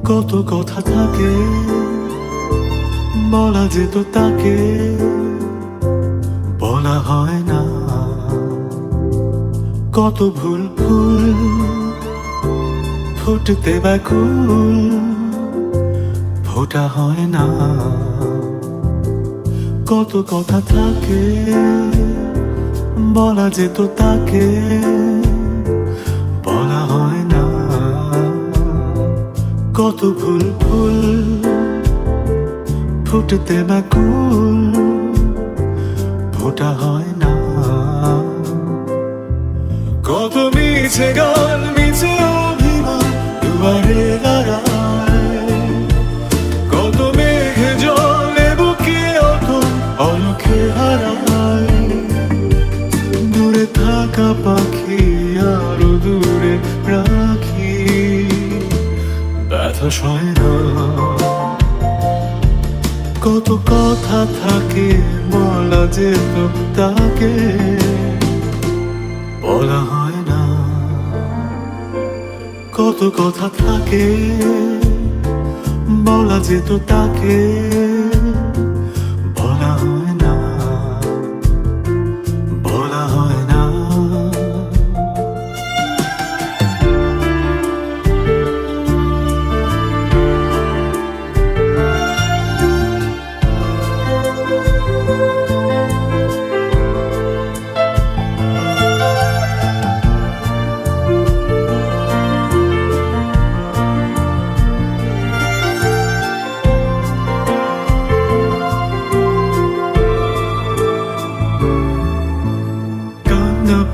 কত কথা থাকে বলা যেত তাকে, বলা হয় না। কত ভুল ফুল ফুটতে ব্যাকুল, ফোটা হয় না। কত কথা থাকে বলা যেত তাকে, বলা হয় না। কত ভুল ফুল ফুটতে ব্যাকুল, ফোটা হয় না। কত মিছে গান মিছে অভিমান দুয়ারে দাঁড়ায়, কত মেঘে জলে বুকে অতন অলকে হারায়। দূরে থাকা পাখি আরো দূরে রাখি, ব্যথা সয় না। কত কথা থাকে বলা যেত তাকে, বলা হয় না। কত কথা থাকে বলা যেত তাকে, বলা হয় না, বলা হয় না।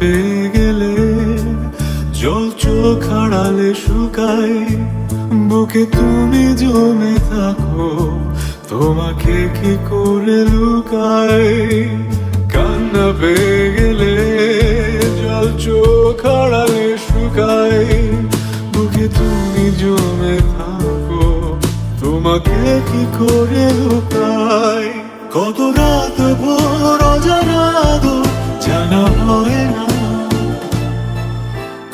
পেয়ে গেলে জল চোখ আড়ালে শুকায়, বুকে তুমি জমে থাকো তোমাকে কি করে লুকায়। কান্না পেয়ে গেলে জল চোখ আড়ালে শুকায়, বুকে তুমি জমে থাকো তোমাকে কি করে লুকায়। কত রাত ভোর অজানা আদর জানা হয় না,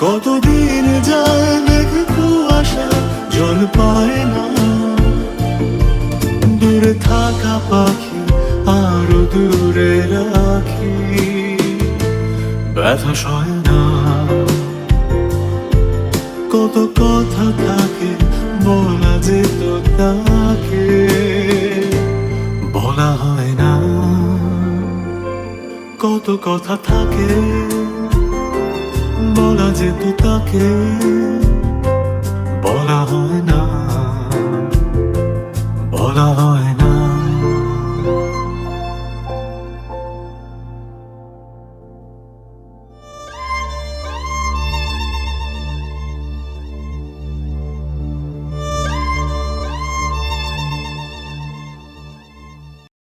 কতদিন যায় মেঘ কুয়াশা জল পায় না। দূরে থাকা পাখি আরো দূরে রাখি, ব্যথা সয় না। কত কথা থাকে বলা যেত তাকে, বলা হয় না। কত কথা থাকে বলা যেত তাকে।